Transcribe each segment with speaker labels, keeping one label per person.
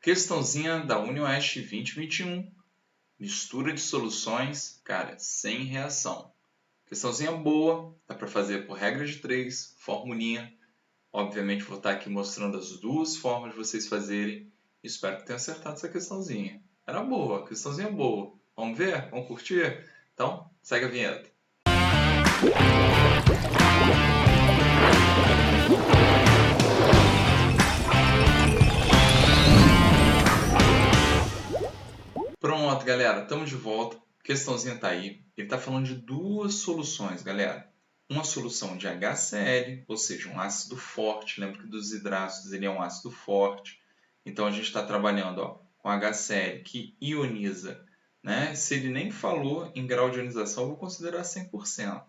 Speaker 1: Questãozinha da UniOeste 2021. Mistura de soluções, cara, sem reação. Questãozinha boa, dá para fazer por regra de 3, formulinha. Obviamente vou estar aqui mostrando as duas formas de vocês fazerem. Espero que tenham acertado essa questãozinha. Era boa, questãozinha boa. Vamos ver? Vamos curtir? Então, segue a vinheta. Pronto, galera, estamos de volta. Questãozinha tá aí. Ele está falando de duas soluções, galera. Uma solução de HCl, ou seja, um ácido forte. Lembra que dos hidrácidos ele é um ácido forte. Então a gente está trabalhando com HCl que ioniza. Né? Se ele nem falou em grau de ionização, eu vou considerar 100%.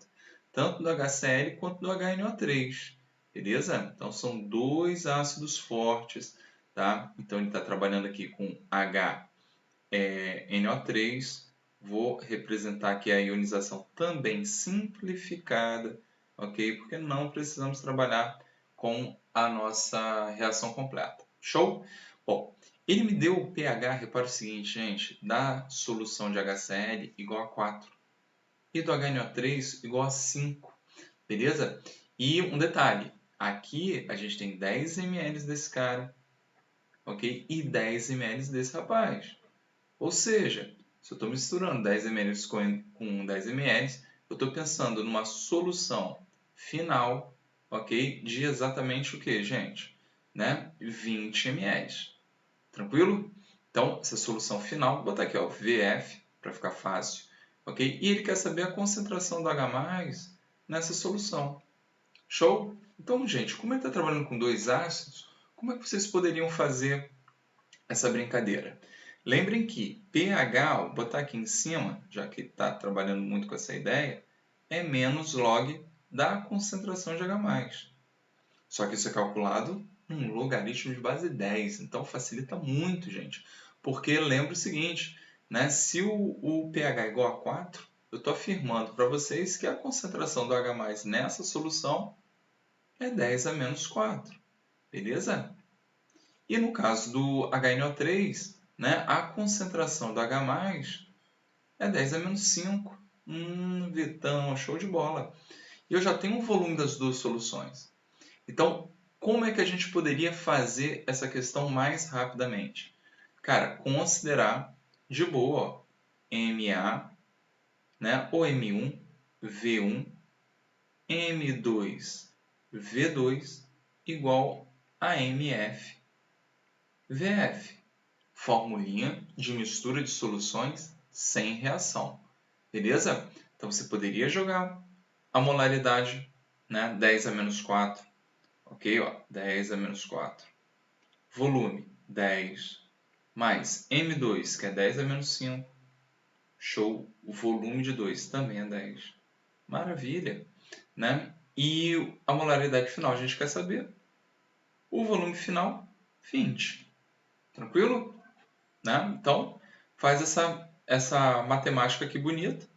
Speaker 1: Tanto do HCl quanto do HNO3. Beleza? Então são dois ácidos fortes. Tá? Então ele está trabalhando aqui com NO3, vou representar aqui a ionização também simplificada, ok? Porque não precisamos trabalhar com a nossa reação completa. Show? Bom, ele me deu o pH, repara o seguinte, gente, da solução de HCl igual a 4 e do HNO3 igual a 5, beleza? E um detalhe, aqui a gente tem 10 ml desse cara, ok? E 10 ml desse rapaz. Ou seja, se eu estou misturando 10 ml com 10 ml, eu estou pensando numa solução final, ok? De exatamente o que, gente? Né? 20 ml. Tranquilo? Então, essa solução final, vou botar aqui, ó, VF, para ficar fácil, ok? E ele quer saber a concentração do H+, nessa solução. Show? Então, gente, como ele está trabalhando com dois ácidos, como é que vocês poderiam fazer essa brincadeira? Lembrem que pH, vou botar aqui em cima, já que está trabalhando muito com essa ideia, é menos log da concentração de H+. Só que isso é calculado num logaritmo de base 10, então facilita muito, gente. Porque lembra o seguinte, né? Se o pH é igual a 4, eu estou afirmando para vocês que a concentração do H+ nessa solução é 10 a menos 4, beleza? E no caso do HNO3, né, a concentração do H+ é 10 a menos 5. Vitão, show de bola. E eu já tenho o volume das duas soluções. Então, como é que a gente poderia fazer essa questão mais rapidamente? Cara, considerar de boa, ó, Ma, né, ou M1, V1, M2, V2 igual a MF, VF. Formulinha de mistura de soluções sem reação. Beleza? Então você poderia jogar a molaridade, né? 10 a menos 4. Ok? Ó, 10 a menos 4. Volume 10 mais M2, que é 10 a menos 5. Show. O volume de 2 também é 10. Maravilha. Né? E a molaridade final a gente quer saber. O volume final, 20. Tranquilo? Né? Então, faz essa matemática aqui bonita.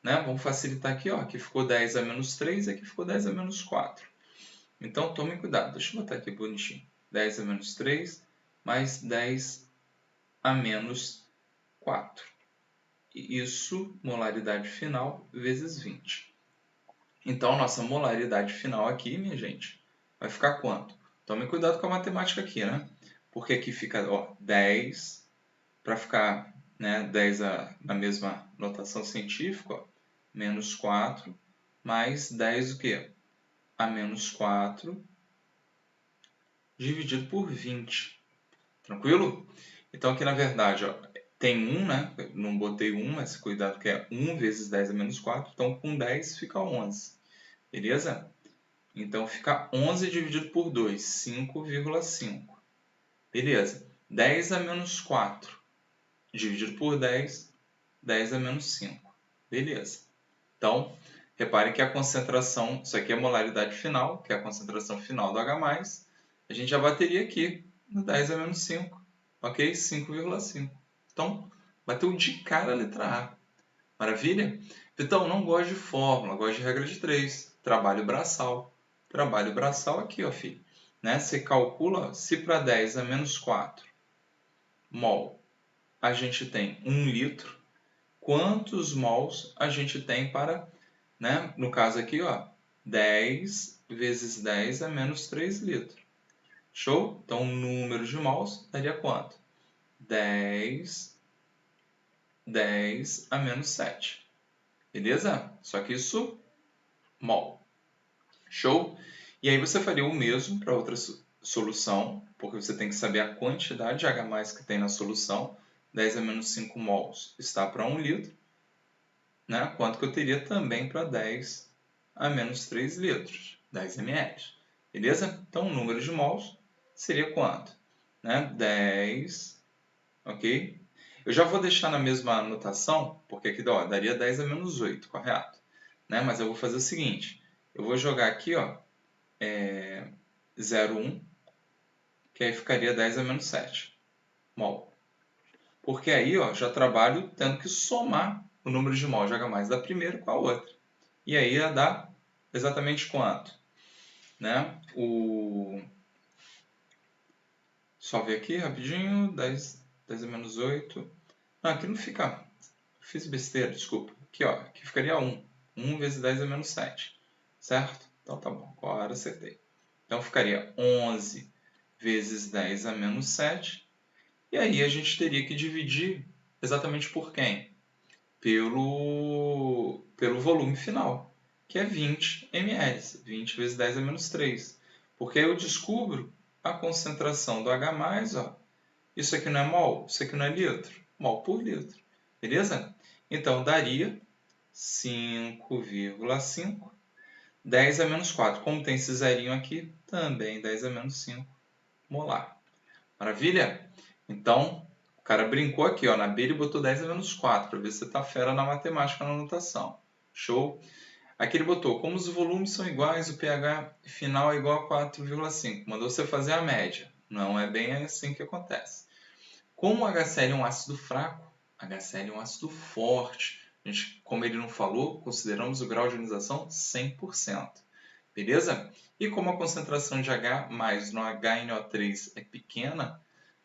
Speaker 1: Né? Vamos facilitar aqui. Ó. Aqui ficou 10 a menos 3 e aqui ficou 10 a menos 4. Então, tomem cuidado. Deixa eu botar aqui bonitinho. 10 a menos 3 mais 10 a menos 4. E isso, molaridade final, vezes 20. Então, nossa molaridade final aqui, minha gente, vai ficar quanto? Tomem cuidado com a matemática aqui, né? Porque aqui fica 10... Para ficar, né, 10 na mesma notação científica, ó, menos 4, mais 10 o quê? A menos 4, dividido por 20. Tranquilo? Então, aqui na verdade, ó, tem 1, né? Não botei 1, mas cuidado que é 1 vezes 10 a menos 4. Então, com 10 fica 11. Beleza? Então, fica 11 dividido por 2, 5,5. Beleza. 10 a menos 4. Dividido por 10, 10 a menos 5. Beleza. Então, repare que a concentração, isso aqui é a molaridade final, que é a concentração final do H+, a gente já bateria aqui no 10 a menos 5, ok? 5,5. Então, bateu de cara a letra A. Maravilha? Então, não gosto de fórmula, gosto de regra de 3. Trabalho braçal. Trabalho braçal aqui, ó, filho. Né? Você calcula, se para 10 a menos 4 mol a gente tem 1 litro, quantos mols a gente tem para, né, no caso aqui, ó, 10 vezes 10 é menos 3 litros. Show? Então, o número de mols daria quanto? 10 a menos 7. Beleza? Só que isso, mol. Show? E aí você faria o mesmo para outra solução, porque você tem que saber a quantidade de H+ que tem na solução. 10 a menos 5 mols está para 1 litro. Né? Quanto que eu teria também para 10 a menos 3 litros, 10 ml. Beleza? Então, o número de mols seria quanto? Né? 10, ok? Eu já vou deixar na mesma anotação, porque aqui ó, daria 10 a menos 8, correto? Né? Mas eu vou fazer o seguinte, eu vou jogar aqui, ó, 0,1, que aí ficaria 10 a menos 7 mol. Porque aí ó, já trabalho tendo que somar o número de mol de H+ da primeira com a outra. E aí ia dar exatamente quanto? Né? Só ver aqui rapidinho, 10 a menos 8. Não, aqui não fica... Fiz besteira, desculpa. Aqui, ó, aqui ficaria 1. 1 vezes 10 a menos 7. Certo? Então tá bom, agora acertei. Então ficaria 11 vezes 10 a menos 7. E aí a gente teria que dividir exatamente por quem? Pelo volume final, que é 20 ml. 20 vezes 10 a menos 3. Porque aí eu descubro a concentração do H+, ó. Isso aqui não é mol, isso aqui não é litro. Mol por litro. Beleza? Então, daria 5,5. 10 a menos 4. Como tem esse zerinho aqui, também 10 a menos 5 molar. Maravilha? Então, o cara brincou aqui, ó, na B ele botou 10 a menos 4, para ver se você tá fera na matemática, na anotação. Show? Aqui ele botou, como os volumes são iguais, o pH final é igual a 4,5. Mandou você fazer a média. Não é bem assim que acontece. Como o HCl é um ácido fraco, HCl é um ácido forte. A gente, como ele não falou, consideramos o grau de ionização 100%. Beleza? E como a concentração de H+ no HNO3 é pequena,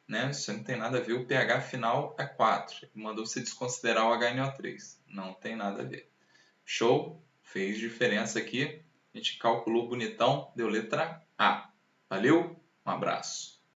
Speaker 1: né? Isso não tem nada a ver, o pH final é 4. Ele mandou você desconsiderar o HNO3. Não tem nada a ver. Show? Fez diferença aqui. A gente calculou bonitão, deu letra A. Valeu? Um abraço.